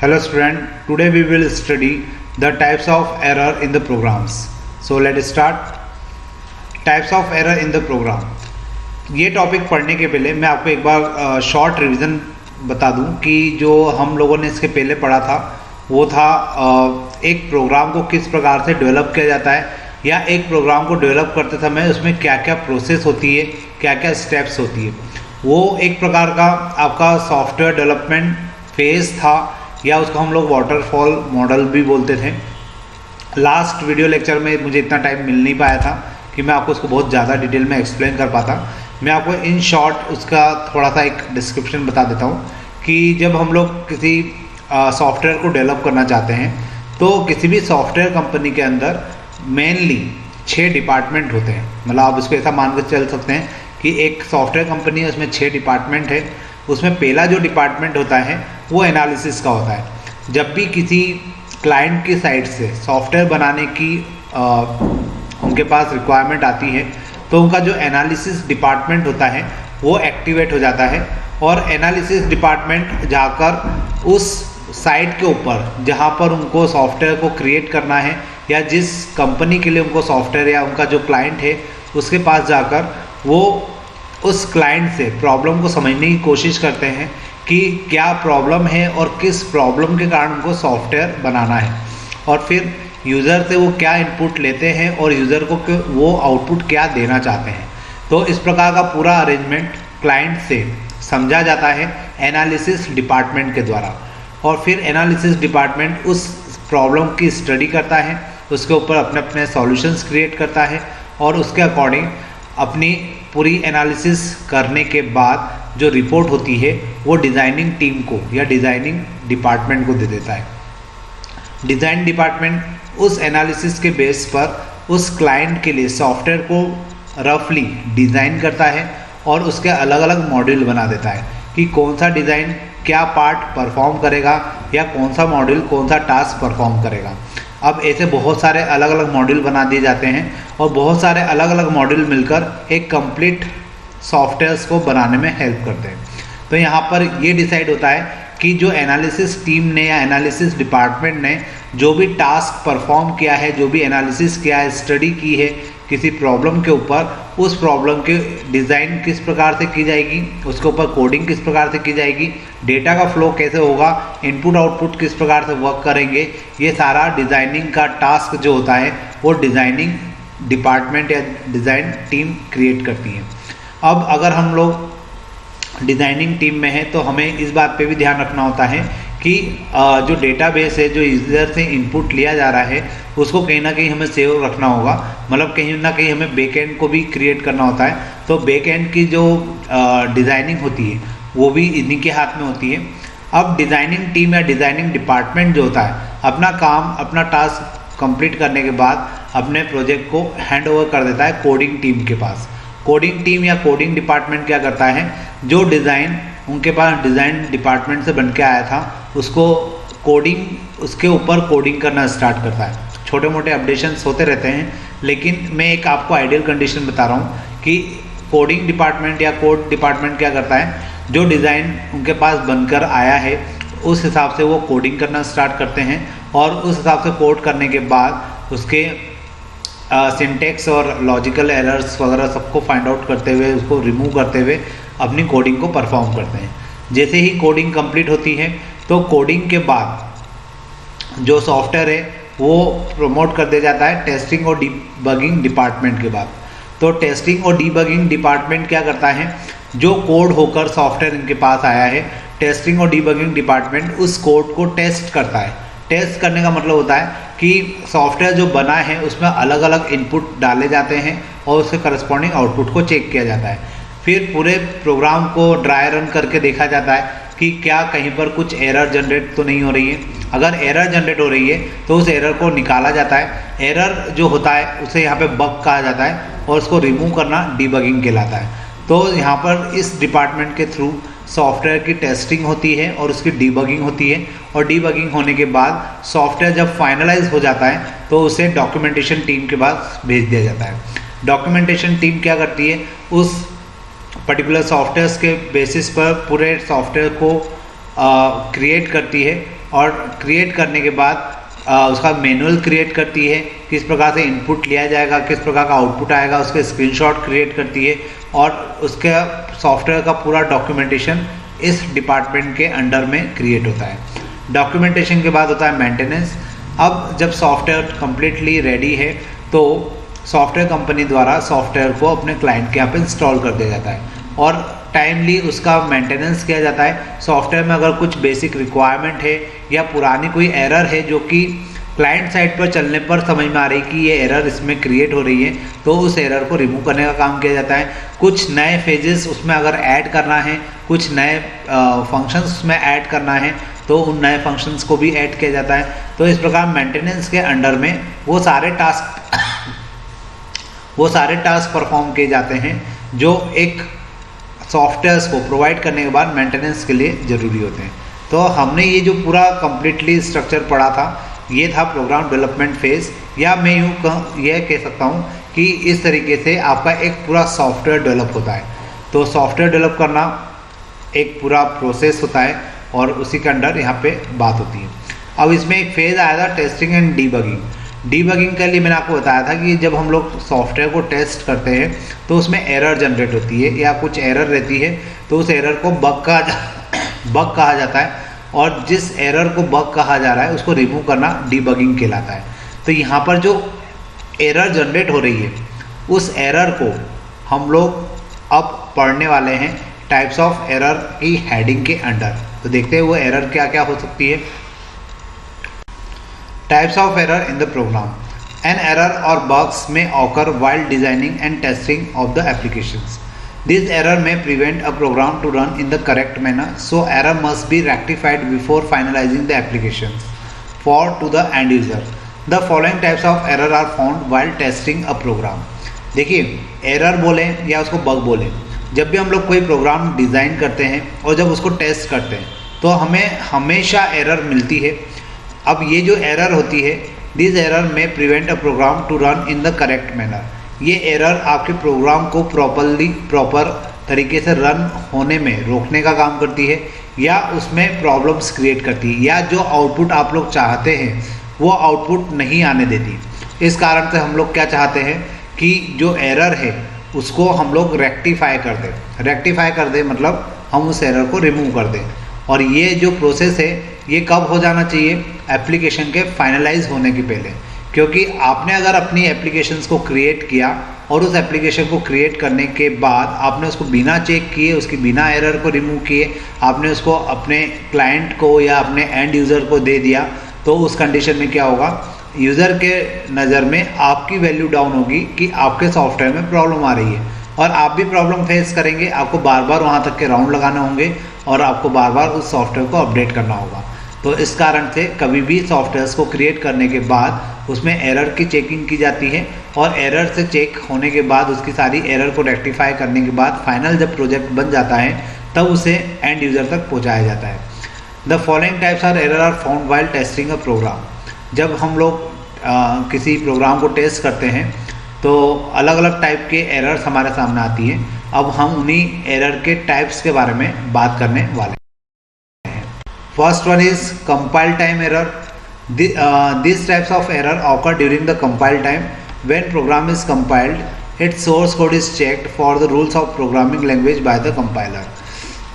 Hello student, today we will study the types of error in the programs. So let's start. Types of error in the program. ये topic पढ़ने के पहले मैं आपको एक बार short revision बता दूं कि जो हम लोगों ने इसके पहले पढ़ा था वो था एक प्रोग्राम को किस प्रकार से डेवलप किया जाता है या एक प्रोग्राम को डेवलप करते समय उसमें क्या क्या प्रोसेस होती है, क्या क्या स्टेप्स होती है। वो एक प्रकार का आपका सॉफ्टवेयर डेवलपमेंट फेज था या उसको हम लोग वाटरफॉल मॉडल भी बोलते थे। लास्ट वीडियो लेक्चर में मुझे इतना टाइम मिल नहीं पाया था कि मैं आपको उसको बहुत ज़्यादा डिटेल में एक्सप्लेन कर पाता। मैं आपको इन शॉर्ट उसका थोड़ा सा एक डिस्क्रिप्शन बता देता हूँ कि जब हम लोग किसी सॉफ्टवेयर को डेवलप करना चाहते हैं तो किसी भी सॉफ्टवेयर कंपनी के अंदर मेनली 6 डिपार्टमेंट होते हैं। मतलब आप उसको ऐसा मान के चल सकते हैं कि एक सॉफ्टवेयर कंपनी है, उसमें 6 डिपार्टमेंट है। उसमें पहला जो डिपार्टमेंट होता है वो एनालिसिस का होता है। जब भी किसी क्लाइंट की साइड से सॉफ्टवेयर बनाने की उनके पास रिक्वायरमेंट आती है तो उनका जो एनालिसिस डिपार्टमेंट होता है वो एक्टिवेट हो जाता है और एनालिसिस डिपार्टमेंट जाकर उस साइट के ऊपर जहाँ पर उनको सॉफ्टवेयर को क्रिएट करना है या जिस कंपनी के लिए उनको सॉफ्टवेयर या उनका जो क्लाइंट है उसके पास जाकर वो उस क्लाइंट से प्रॉब्लम को समझने की कोशिश करते हैं कि क्या प्रॉब्लम है और किस प्रॉब्लम के कारण उनको सॉफ्टवेयर बनाना है, और फिर यूज़र से वो क्या इनपुट लेते हैं और यूज़र को वो आउटपुट क्या देना चाहते हैं। तो इस प्रकार का पूरा अरेंजमेंट क्लाइंट से समझा जाता है एनालिसिस डिपार्टमेंट के द्वारा, और फिर एनालिसिस डिपार्टमेंट उस प्रॉब्लम की स्टडी करता है, उसके ऊपर अपने अपने सॉल्यूशंस क्रिएट करता है और उसके अकॉर्डिंग अपनी पूरी एनालिसिस करने के बाद जो रिपोर्ट होती है वो डिज़ाइनिंग टीम को या डिज़ाइनिंग डिपार्टमेंट को दे देता है। डिज़ाइन डिपार्टमेंट उस एनालिसिस के बेस पर उस क्लाइंट के लिए सॉफ्टवेयर को रफली डिज़ाइन करता है और उसके अलग अलग मॉड्यूल बना देता है कि कौन सा डिज़ाइन क्या पार्ट परफॉर्म करेगा या कौन सा मॉड्यूल कौन सा टास्क परफॉर्म करेगा। अब ऐसे बहुत सारे अलग अलग मॉड्यूल बना दिए जाते हैं और बहुत सारे अलग अलग मॉड्यूल मिलकर एक कंप्लीट सॉफ्टवेयर्स को बनाने में हेल्प करते हैं। तो यहाँ पर ये डिसाइड होता है कि जो एनालिसिस टीम ने या एनालिसिस डिपार्टमेंट ने जो भी टास्क परफॉर्म किया है, जो भी एनालिसिस किया है, स्टडी की है किसी प्रॉब्लम के ऊपर, उस प्रॉब्लम के डिज़ाइन किस प्रकार से की जाएगी, उसके ऊपर कोडिंग किस प्रकार से की जाएगी, डेटा का फ्लो कैसे होगा, इनपुट आउटपुट किस प्रकार से वर्क करेंगे, ये सारा डिज़ाइनिंग का टास्क जो होता है वो डिज़ाइनिंग डिपार्टमेंट या डिज़ाइन टीम क्रिएट करती है। अब अगर हम लोग डिज़ाइनिंग टीम में हैं तो हमें इस बात पे भी ध्यान रखना होता है कि जो डेटाबेस है, जो यूज़र से इनपुट लिया जा रहा है, उसको कहीं ना कहीं हमें सेव रखना होगा। मतलब कहीं ना कहीं हमें बैकएंड को भी क्रिएट करना होता है। तो बैकएंड की जो डिज़ाइनिंग होती है वो भी इन्हीं के हाथ में होती है। अब डिज़ाइनिंग टीम या डिज़ाइनिंग डिपार्टमेंट जो होता है अपना काम, अपना टास्क कंप्लीट करने के बाद अपने प्रोजेक्ट को हैंड ओवर कर देता है कोडिंग टीम के पास। कोडिंग टीम या कोडिंग डिपार्टमेंट क्या करता है, जो डिज़ाइन उनके पास डिज़ाइन डिपार्टमेंट से बन के आया था उसको कोडिंग, उसके ऊपर कोडिंग करना स्टार्ट करता है। छोटे मोटे अपडेशंस होते रहते हैं, लेकिन मैं एक आपको आइडियल कंडीशन बता रहा हूँ कि कोडिंग डिपार्टमेंट या कोड डिपार्टमेंट क्या करता है, जो डिज़ाइन उनके पास बनकर आया है उस हिसाब से वो कोडिंग करना स्टार्ट करते हैं और उस हिसाब से कोड करने के बाद उसके सिंटेक्स और लॉजिकल एरर्स वगैरह सबको फाइंड आउट करते हुए, उसको रिमूव करते हुए अपनी कोडिंग को परफॉर्म करते हैं। जैसे ही कोडिंग कंप्लीट होती है तो कोडिंग के बाद जो सॉफ्टवेयर है वो प्रमोट कर दिया जाता है टेस्टिंग और डीबगिंग डिपार्टमेंट के बाद। तो टेस्टिंग और डीबगिंग डिपार्टमेंट क्या करता है, जो कोड होकर सॉफ्टवेयर इनके पास आया है, टेस्टिंग और डीबगिंग डिपार्टमेंट उस कोड को टेस्ट करता है। टेस्ट करने का मतलब होता है कि सॉफ्टवेयर जो बना है उसमें अलग अलग इनपुट डाले जाते हैं और उसके करस्पॉन्डिंग आउटपुट को चेक किया जाता है। फिर पूरे प्रोग्राम को ड्राई रन करके देखा जाता है कि क्या कहीं पर कुछ एरर जनरेट तो नहीं हो रही है। अगर एरर जनरेट हो रही है तो उस एरर को निकाला जाता है। एरर जो होता है उसे यहाँ पे बग कहा जाता है और उसको रिमूव करना डीबगिंग कहलाता है। तो यहाँ पर इस डिपार्टमेंट के थ्रू सॉफ्टवेयर की टेस्टिंग होती है और उसकी डीबगिंग होती है, और डीबगिंग होने के बाद सॉफ्टवेयर जब फाइनलाइज हो जाता है तो उसे डॉक्यूमेंटेशन टीम के पास भेज दिया जाता है। डॉक्यूमेंटेशन टीम क्या करती है, उस पर्टिकुलर सॉफ्टवेयर्स के बेसिस पर पूरे सॉफ्टवेयर को क्रिएट करती है और क्रिएट करने के बाद उसका मैनुअल क्रिएट करती है, किस प्रकार से इनपुट लिया जाएगा, किस प्रकार का आउटपुट आएगा, उसके स्क्रीनशॉट क्रिएट करती है और उसके सॉफ्टवेयर का पूरा डॉक्यूमेंटेशन इस डिपार्टमेंट के अंडर में क्रिएट होता है। डॉक्यूमेंटेशन के बाद होता है मेंटेनेंस। अब जब सॉफ्टवेयर कम्प्लीटली रेडी है तो सॉफ्टवेयर कंपनी द्वारा सॉफ्टवेयर को अपने क्लाइंट के यहाँ पे इंस्टॉल कर दिया जाता है और टाइमली उसका मेंटेनेंस किया जाता है। सॉफ्टवेयर में अगर कुछ बेसिक रिक्वायरमेंट है या पुरानी कोई एरर है जो कि क्लाइंट साइड पर चलने पर समझ में आ रही कि ये एरर इसमें क्रिएट हो रही है, तो उस एरर को रिमूव करने का काम किया जाता है। कुछ नए फेजेस उसमें अगर ऐड करना है, कुछ नए फंक्शंस उसमें ऐड करना है, तो उन नए फंक्शंस को भी ऐड किया जाता है। तो इस प्रकार मेंटेनेंस के अंडर में वो सारे टास्क परफॉर्म किए जाते हैं जो एक सॉफ्टवेयर्स को प्रोवाइड करने के बाद मेंटेनेंस के लिए ज़रूरी होते हैं। तो हमने ये जो पूरा कम्प्लीटली स्ट्रक्चर पढ़ा था, ये था प्रोग्राम डेवलपमेंट फेज़, या मैं यह कह सकता हूँ कि इस तरीके से आपका एक पूरा सॉफ्टवेयर डेवलप होता है। तो सॉफ्टवेयर डेवलप करना एक पूरा प्रोसेस होता है और उसी के अंडर यहाँ पे बात होती है। अब इसमें एक फेज़ आया था टेस्टिंग एंड डीबगिंग। डीबगिंग के लिए मैंने आपको बताया था कि जब हम लोग सॉफ्टवेयर को टेस्ट करते हैं तो उसमें एरर जनरेट होती है या कुछ एरर रहती है, तो उस एरर को बग कहा जाता है और जिस एरर को बग कहा जा रहा है उसको रिमूव करना डीबगिंग कहलाता है। तो यहाँ पर जो एरर जनरेट हो रही है उस एरर को हम लोग अब पढ़ने वाले हैं टाइप्स ऑफ एरर की हेडिंग के अंडर। तो देखते हैं वो एरर क्या क्या हो सकती है। Types of error in the program. An error or bugs may occur while designing and testing of the applications. This error may prevent a program to run in the correct manner, so error must be rectified before finalizing the applications for to the end user. The following types of error are found while testing a program. देखिए, error बोलें या उसको bug बोलें, जब भी हम लोग कोई प्रोग्राम डिज़ाइन करते हैं और जब उसको टेस्ट करते हैं तो हमें हमेशा एरर मिलती है। अब ये जो एरर होती है, दिस एरर में prevent a program to run in the correct manner. ये एरर आपके प्रोग्राम को प्रॉपर तरीके से रन होने में रोकने का काम करती है या उसमें प्रॉब्लम्स क्रिएट करती है, या जो आउटपुट आप लोग चाहते हैं वो आउटपुट नहीं आने देती। इस कारण से हम लोग क्या चाहते हैं कि जो एरर है उसको हम लोग रेक्टिफाई कर दें मतलब हम उस एरर को रिमूव कर दें। और ये जो प्रोसेस है ये कब हो जाना चाहिए? एप्लीकेशन के फाइनलाइज होने के पहले, क्योंकि आपने अगर अपनी एप्लीकेशंस को क्रिएट किया और उस एप्लीकेशन को क्रिएट करने के बाद आपने उसको बिना चेक किए, उसकी बिना एरर को रिमूव किए आपने उसको अपने क्लाइंट को या अपने एंड यूज़र को दे दिया, तो उस कंडीशन में क्या होगा, यूज़र के नज़र में आपकी वैल्यू डाउन होगी कि आपके सॉफ्टवेयर में प्रॉब्लम आ रही है और आप भी प्रॉब्लम फेस करेंगे। आपको बार बार वहाँ तक के राउंड लगाने होंगे और आपको बार बार उस सॉफ्टवेयर को अपडेट करना होगा। तो इस कारण से कभी भी सॉफ्टवेयर्स को क्रिएट करने के बाद उसमें एरर की चेकिंग की जाती है और एरर से चेक होने के बाद उसकी सारी एरर को रेक्टिफाई करने के बाद फाइनल जब प्रोजेक्ट बन जाता है तब उसे एंड यूज़र तक पहुंचाया जाता है। The following types are error are found while testing a program. जब हम लोग किसी प्रोग्राम को टेस्ट करते हैं तो अलग अलग टाइप के एरर्स हमारे सामने आती हैं। अब हम उन्हीं एरर के टाइप्स के बारे में बात करने वाले हैं। First one is compile time error. These types of error occur during the compile time. When program is compiled, its source code is checked for the rules of programming language by the compiler.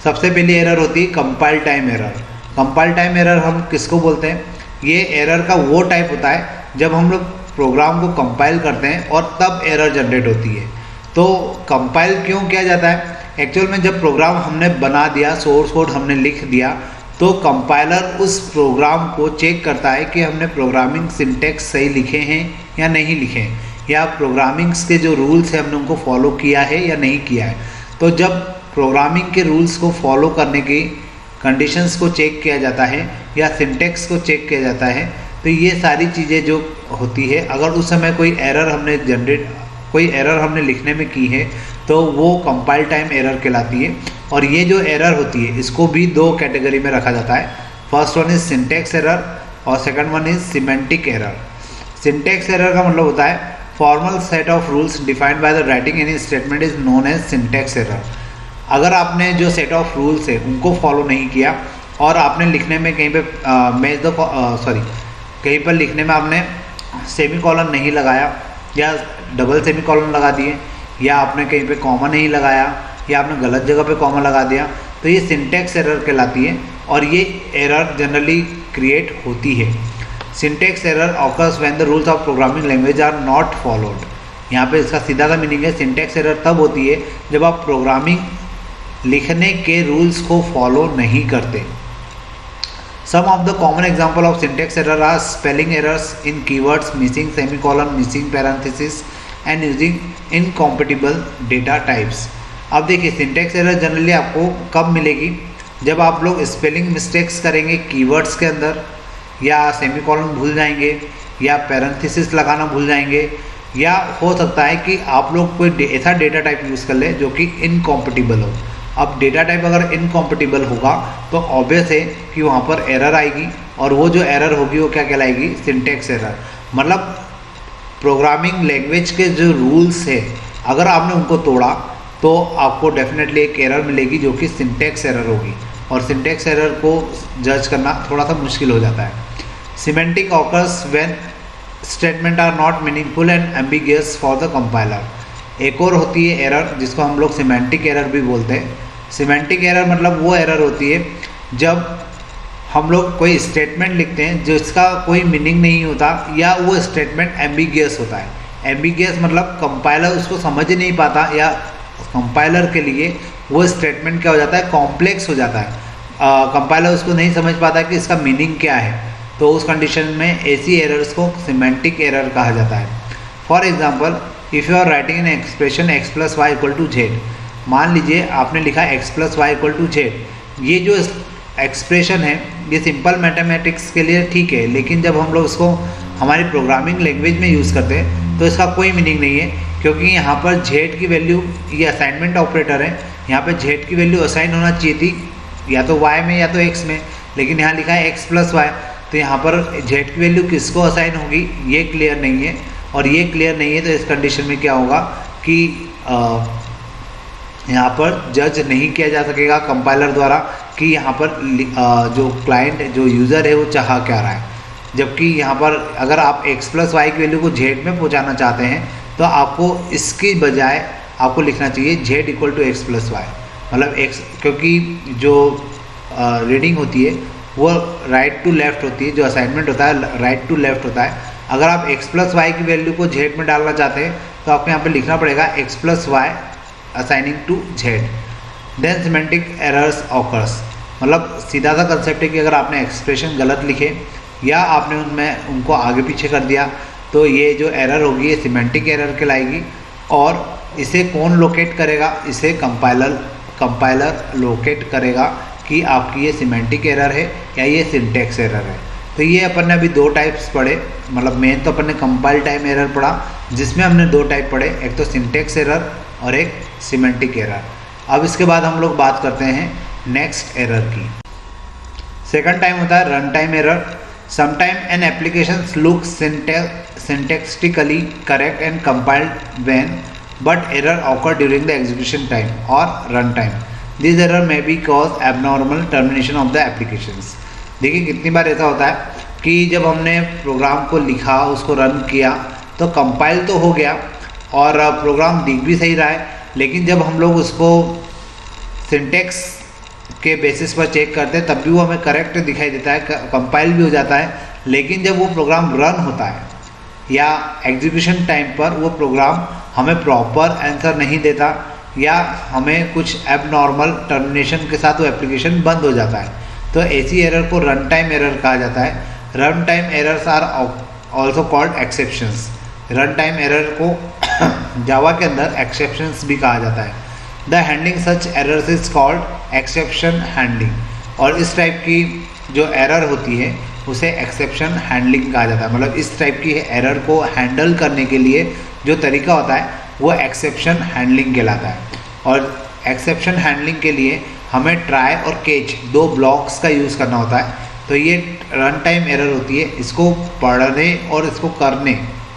सबसे पहली error होती है compile time error. Compile time error हम किसको बोलते हैं? ये error का वो टाइप होता है जब हम लोग प्रोग्राम को कंपाइल करते हैं और तब एरर जनरेट होती है। तो कंपाइल क्यों किया जाता है? एक्चुअल में जब प्रोग्राम हमने बना दिया, सोर्स कोड हमने लिख दिया, तो कंपाइलर उस प्रोग्राम को चेक करता है कि हमने प्रोग्रामिंग सिंटेक्स सही लिखे हैं या नहीं लिखे हैं, या प्रोग्रामिंग्स के जो रूल्स हैं हमने उनको फॉलो किया है या नहीं किया है। तो जब प्रोग्रामिंग के रूल्स को फॉलो करने की कंडीशंस को चेक किया जाता है या सिंटेक्स को चेक किया जाता है, तो ये सारी चीज़ें जो होती है, अगर उस समय कोई एरर हमने लिखने में की है तो वो कंपाइल टाइम एरर कहलाती है। और ये जो एरर होती है इसको भी दो कैटेगरी में रखा जाता है। First one is syntax error और second one is semantic error. Syntax error का मतलब होता है formal set of rules defined by the writing any statement is known as syntax error. अगर आपने जो सेट ऑफ रूल्स है उनको फॉलो नहीं किया, और आपने लिखने में कहीं पे मैच द सॉरी कहीं पर लिखने में आपने सेमी कॉलन नहीं लगाया या डबल सेमी कॉलन लगा दिए, या आपने कहीं पे कॉमा नहीं लगाया, या आपने गलत जगह पे कॉमा लगा दिया, तो ये सिंटेक्स एरर कहलाती है और ये एरर जनरली क्रिएट होती है। Syntax error occurs when the rules of programming language are not followed. यहाँ पे इसका सीधा सा मीनिंग है, सिंटेक्स एरर तब होती है जब आप प्रोग्रामिंग लिखने के रूल्स को फॉलो नहीं करते। Some of the common example of syntax error are spelling errors in keywords, missing semicolon, missing parenthesis and using incompatible data types। अब देखिए सिंटेक्स एरर जनरली आपको कब मिलेगी, जब आप लोग स्पेलिंग मिस्टेक्स करेंगे कीवर्ड्स के अंदर, या सेमीकॉलन भूल जाएंगे, या पैरेंथेसिस लगाना भूल जाएंगे, या हो सकता है कि आप लोग कोई ऐसा डेटा टाइप यूज़ कर ले जो कि इनकॉम्पेटिबल हो। अब डेटा टाइप अगर इनकॉम्पेटिबल होगा तो ऑब्वियस है कि वहाँ पर एरर आएगी, और वो जो एरर होगी वो क्या कहलाएगी, सिंटेक्स एरर। मतलब प्रोग्रामिंग लैंग्वेज के जो रूल्स है अगर आपने उनको तोड़ा तो आपको डेफिनेटली एक एरर मिलेगी जो कि सिंटेक्स एरर होगी, और सिंटेक्स एरर को जज करना थोड़ा सा मुश्किल हो जाता है। Semantic occurs when statement are not meaningful and ambiguous for the compiler. एक और होती है एरर जिसको हम लोग सिमेंटिक एरर भी बोलते हैं। सिमेंटिक एरर मतलब वो एरर होती है जब हम लोग कोई स्टेटमेंट लिखते हैं जिसका कोई मीनिंग नहीं होता, या वो स्टेटमेंट एम्बिगियस होता है। एम्बिगियस मतलब कंपाइलर उसको समझ ही नहीं पाता, या कंपाइलर के लिए वो स्टेटमेंट क्या हो जाता है, कॉम्प्लेक्स हो जाता है। कंपाइलर उसको नहीं समझ पाता कि इसका मीनिंग क्या है, तो उस कंडीशन में ऐसी एरर्स को सिमेंटिक एरर कहा जाता है। For example, if you are writing an expression x plus Y equal to Z, मान लीजिए आपने लिखा x plus Y equal to Z, ये जो एक्सप्रेशन है ये सिंपल मैथमेटिक्स के लिए ठीक है, लेकिन जब हम लोग इसको हमारी प्रोग्रामिंग लैंग्वेज में यूज़ करते हैं तो इसका कोई मीनिंग नहीं है, क्योंकि यहाँ पर जेड की वैल्यू, ये असाइनमेंट ऑपरेटर है, यहाँ पर जेड की वैल्यू असाइन होना चाहिए थी या तो y में या तो x में, लेकिन यहाँ लिखा है x प्लस वाई, तो यहाँ पर जेड की वैल्यू किसको असाइन होगी ये क्लियर नहीं है, और ये क्लियर नहीं है तो इस कंडीशन में क्या होगा कि यहाँ पर जज नहीं किया जा सकेगा कंपाइलर द्वारा कि यहाँ पर जो क्लाइंट जो यूज़र है वो चाह क्या रहा है। जबकि यहाँ पर अगर आप x प्लस वाई की वैल्यू को जेड में पहुँचाना चाहते हैं तो आपको इसकी बजाय आपको लिखना चाहिए Z equal to X plus Y, मतलब x, क्योंकि जो रीडिंग होती है वो राइट टू लेफ्ट होती है, जो असाइनमेंट होता है राइट टू लेफ्ट होता है। अगर आप x प्लस वाई की वैल्यू को जेड में डालना चाहते हैं तो आपको यहाँ पे लिखना पड़ेगा x plus Y assigning to Z. Then semantic errors occurs, मतलब सीधा सा कंसेप्ट है कि अगर आपने एक्सप्रेशन गलत लिखे या आपने उनमें उनको आगे पीछे कर दिया तो ये जो एरर होगी ये सिमेंटिक एरर कहलाएगी, और इसे कौन लोकेट करेगा, इसे कंपाइलर लोकेट करेगा कि आपकी ये सिमेंटिक एरर है या ये सिंटेक्स एरर है। तो ये अपन ने अभी दो टाइप्स पढ़े, मतलब मेन तो अपन ने कंपाइल टाइम एरर पढ़ा जिसमें हमने दो टाइप पढ़े, एक तो सिंटेक्स एरर और एक सिमेंटिक एरर। अब इसके बाद हम लोग बात करते हैं नेक्स्ट एरर की। सेकंड टाइम होता है run time error. Sometime an application look syntactically correct and compiled when but error occur during the execution time और run time. This error may be cause abnormal termination of the applications. देखिए कितनी बार ऐसा होता है कि जब हमने programme को लिखा, उसको रन किया तो कंपाइल तो हो गया और प्रोग्राम दिख भी सही रहा है, लेकिन जब हम लोग उसको सिंटेक्स के बेसिस पर चेक करते हैं तब भी वो हमें करेक्ट दिखाई देता है, कंपाइल भी हो जाता है, लेकिन जब वो प्रोग्राम रन होता है या एग्जीक्यूशन टाइम पर वो प्रोग्राम हमें प्रॉपर आंसर नहीं देता या हमें कुछ एबनॉर्मल टर्मिनेशन के साथ वो एप्लीकेशन बंद हो जाता है, तो ऐसी एरर को रन टाइम एरर कहा जाता है। Run time errors are also called exceptions. Run time error को जावा के अंदर एक्सेप्शंस भी कहा जाता है। The handling such errors is called exception handling, और इस टाइप की जो एरर होती है उसे एक्सेप्शन हैंडलिंग कहा जाता है। मतलब इस टाइप की एरर को हैंडल करने के लिए जो तरीका होता है वो एक्सेप्शन हैंडलिंग कहलाता है, और एक्सेप्शन हैंडलिंग के लिए हमें ट्राई और कैच दो ब्लॉक्स का यूज़ करना होता है। तो ये रन टाइम एरर होती है, इसको पढ़ने और इसको करने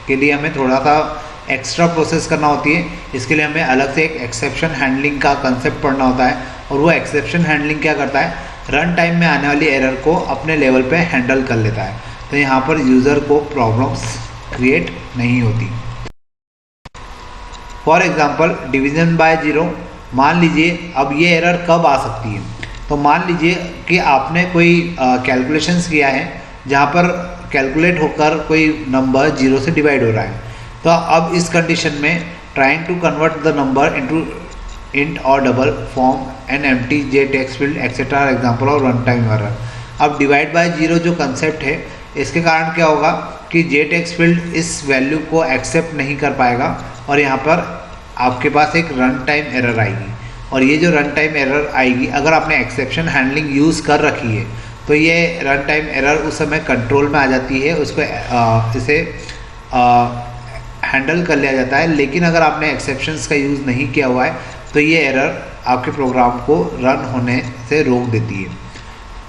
के लिए हमें थोड़ा सा एक्स्ट्रा प्रोसेस करना होती है। इसके लिए हमें अलग से एक एक्सेप्शन हैंडलिंग का कंसेप्ट पढ़ना होता है, और वो एक्सेप्शन हैंडलिंग क्या करता है, रन टाइम में आने वाली एरर को अपने लेवल पे हैंडल कर लेता है, तो यहाँ पर यूज़र को प्रॉब्लम्स क्रिएट नहीं होती। For example division by zero, मान लीजिए अब ये एरर कब आ सकती है, तो मान लीजिए कि आपने कोई कैलकुलेशंस किया है जहाँ पर कैलकुलेट होकर कोई नंबर जीरो से डिवाइड हो रहा है, तो अब इस कंडीशन में trying to convert the number into int और double form an empty J text field etcetera example और रन टाइम एरर। अब डिवाइड बाय जीरो जो कंसेप्ट है, इसके कारण क्या होगा कि जे टेक्स्ट फील्ड इस वैल्यू को एक्सेप्ट नहीं कर पाएगा और यहाँ पर आपके पास एक रन टाइम एरर आएगी। और ये जो रन टाइम एरर आएगी, अगर आपने एक्सेप्शन हैंडलिंग यूज़ कर रखी है तो ये रन टाइम एरर उस समय कंट्रोल में आ जाती है, उसको इसे हैंडल कर लिया जाता है। लेकिन अगर आपने एक्सेप्शंस का यूज़ नहीं किया हुआ है तो ये एरर आपके प्रोग्राम को रन होने से रोक देती है।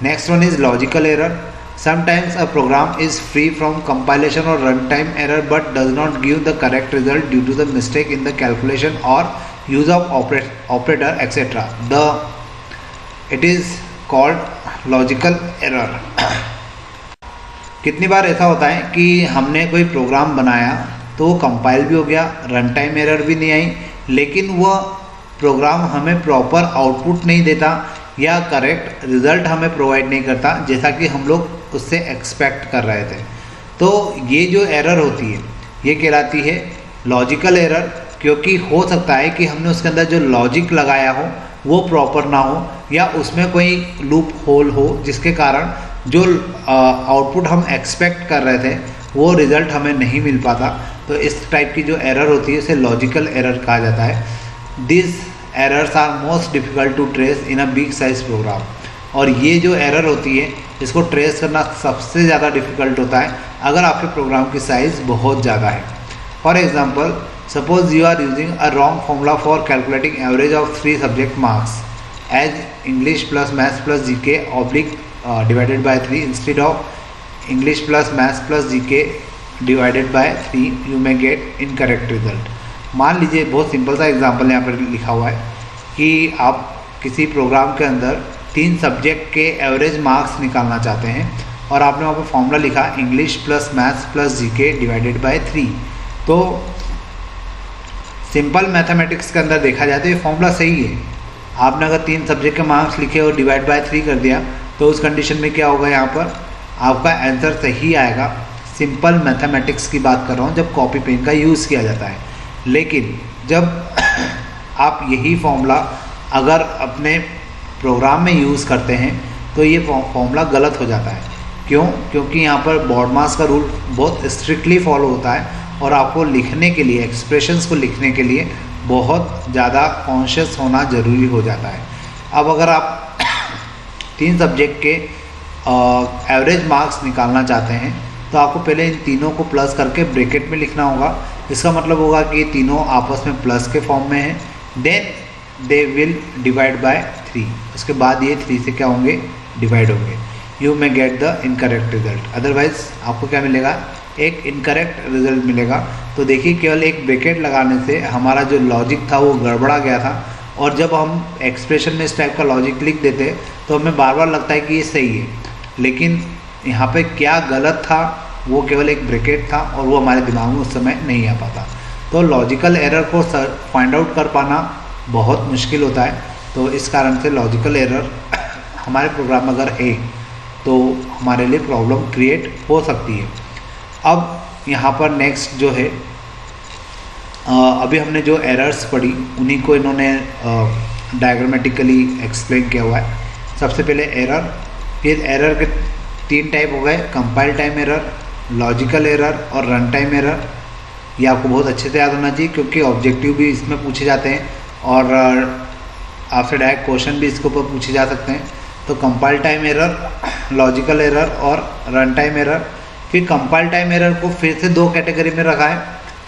Next one is logical error. Sometimes a program is free from compilation और run time error but does not give the correct result due to the mistake in the calculation और use of operator etc. It is called logical error. कितनी बार ऐसा होता है कि हमने कोई programme बनाया तो वो कंपाइल भी हो गया, रन टाइम एरर भी नहीं आई, लेकिन वह प्रोग्राम हमें प्रॉपर आउटपुट नहीं देता या करेक्ट रिजल्ट हमें प्रोवाइड नहीं करता जैसा कि हम लोग उससे एक्सपेक्ट कर रहे थे। तो ये जो एरर होती है ये कहलाती है लॉजिकल एरर, क्योंकि हो सकता है कि हमने उसके अंदर जो लॉजिक लगाया हो वो प्रॉपर ना हो या उसमें कोई लूप होल हो जिसके कारण जो आउटपुट हम एक्सपेक्ट कर रहे थे वो रिज़ल्ट हमें नहीं मिल पाता। तो इस टाइप की जो एरर होती है उसे लॉजिकल एरर कहा जाता है। This errors are most difficult to trace in a big size program. और ये जो एरर होती है इसको ट्रेस करना सबसे ज़्यादा डिफ़िकल्ट होता है अगर आपके प्रोग्राम की साइज़ बहुत ज़्यादा है। For example, suppose you are using a wrong formula for calculating average of 3 subject marks as English plus Maths plus GK oblique divided by 3 instead of English plus Maths plus GK divided by 3 you may get incorrect result। मान लीजिए बहुत simple सा example यहाँ पर लिखा हुआ है कि आप किसी प्रोग्राम के अंदर 3 सब्जेक्ट के एवरेज मार्क्स निकालना चाहते हैं और आपने वहाँ पर फॉर्मूला लिखा English plus maths plus GK divided by 3। तो सिंपल मैथमेटिक्स के अंदर देखा जाए तो ये फॉर्मूला सही है। आपने अगर 3 सब्जेक्ट के मार्क्स लिखे और डिवाइड बाय 3 कर दिया तो उस कंडीशन में क्या होगा, यहाँ पर आपका आंसर सही आएगा। सिंपल मैथमेटिक्स की बात कर रहा हूँ जब कॉपी पेन का यूज़ किया जाता है। लेकिन जब आप यही फॉर्मूला अगर अपने प्रोग्राम में यूज़ करते हैं तो ये फॉर्मूला गलत हो जाता है। क्यों? क्योंकि यहाँ पर बॉडमास का रूल बहुत स्ट्रिक्टली फॉलो होता है और आपको लिखने के लिए, एक्सप्रेशंस को लिखने के लिए बहुत ज़्यादा कॉन्शियस होना ज़रूरी हो जाता है। अब अगर आप 3 सब्जेक्ट के एवरेज मार्क्स निकालना चाहते हैं तो आपको पहले इन तीनों को प्लस करके ब्रैकेट में लिखना होगा। इसका मतलब होगा कि तीनों आपस में प्लस के फॉर्म में हैं, then they will divide by 3। उसके बाद ये 3 से क्या होंगे, डिवाइड होंगे। You may get the incorrect result, otherwise आपको क्या मिलेगा, एक इनकरेक्ट रिजल्ट मिलेगा। तो देखिए केवल एक ब्रैकेट लगाने से हमारा जो लॉजिक था वो गड़बड़ा गया था और जब हम एक्सप्रेशन में इस टाइप का लॉजिक लिख देते तो हमें बार बार लगता है कि ये सही है, लेकिन यहाँ पे क्या गलत था वो केवल एक ब्रैकेट था और वो हमारे दिमाग में उस समय नहीं आ पाता। तो लॉजिकल एरर को फाइंड आउट कर पाना बहुत मुश्किल होता है। तो इस कारण से लॉजिकल एरर हमारे प्रोग्राम अगर है तो हमारे लिए प्रॉब्लम क्रिएट हो सकती है। अब यहाँ पर नेक्स्ट जो है, अभी हमने जो एरर्स पढ़ी उन्हीं को इन्होंने डायग्रामेटिकली एक्सप्लेन किया हुआ है। सबसे पहले एरर, फिर एरर के 3 टाइप हो गए, compile time error, logical error और रन टाइम एरर। ये आपको बहुत अच्छे से याद होना चाहिए क्योंकि ऑब्जेक्टिव भी इसमें पूछे जाते हैं और आपसे डायरेक्ट क्वेश्चन भी इसके ऊपर पूछे जा सकते हैं। तो compile time error, logical error और रन टाइम एरर। फिर कंपाइल टाइम एरर को फिर से 2 कैटेगरी में रखा है,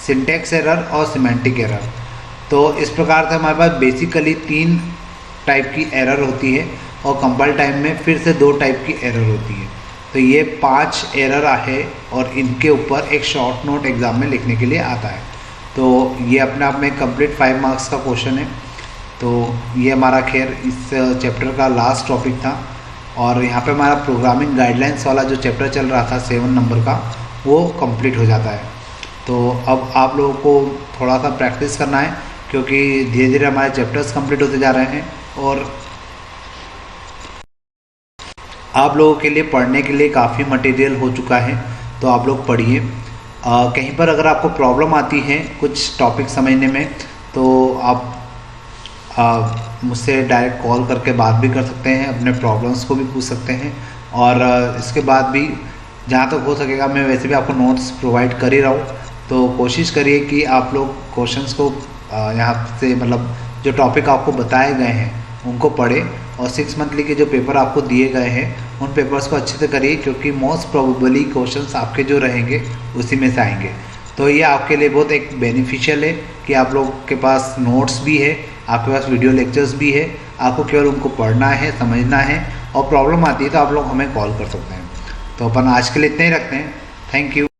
सिंटैक्स एरर और सिमेंटिक एरर। तो इस प्रकार से हमारे पास बेसिकली 3 टाइप की एरर होती है और कंपाइल टाइम में फिर से 2 टाइप की एरर होती है। तो ये 5 एरर है और इनके ऊपर एक शॉर्ट नोट एग्ज़ाम में लिखने के लिए आता है। तो ये अपने आप में कंप्लीट 5 मार्क्स का क्वेश्चन है। तो ये हमारा खैर इस चैप्टर का लास्ट टॉपिक था। और यहाँ पे हमारा प्रोग्रामिंग गाइडलाइंस वाला जो चैप्टर चल रहा था 7 नंबर का वो कंप्लीट हो जाता है। तो अब आप लोगों को थोड़ा सा प्रैक्टिस करना है, क्योंकि धीरे धीरे हमारे चैप्टर्स कंप्लीट होते जा रहे हैं और आप लोगों के लिए पढ़ने के लिए काफ़ी मटेरियल हो चुका है। तो आप लोग पढ़िए। कहीं पर अगर आपको प्रॉब्लम आती है कुछ टॉपिक समझने में तो आप मुझसे डायरेक्ट कॉल करके बात भी कर सकते हैं, अपने प्रॉब्लम्स को भी पूछ सकते हैं। और इसके बाद भी जहाँ तक हो सकेगा, मैं वैसे भी आपको नोट्स प्रोवाइड कर ही रहा हूँ, तो कोशिश करिए कि आप लोग क्वेश्चंस को यहाँ से मतलब जो टॉपिक आपको बताए गए हैं उनको पढ़ें, और 6 मंथली के जो पेपर आपको दिए गए हैं उन पेपर्स को अच्छे से करिए, क्योंकि मोस्ट प्रोबेबली क्वेश्चंस आपके जो रहेंगे उसी में से आएंगे। तो ये आपके लिए बहुत एक बेनिफिशियल है कि आप लोग के पास नोट्स भी है, आपके पास वीडियो लेक्चर्स भी है, आपको केवल उनको पढ़ना है, समझना है, और प्रॉब्लम आती है तो आप लोग हमें कॉल कर सकते हैं। तो अपन आज के लिए इतना ही रखते हैं। Thank you.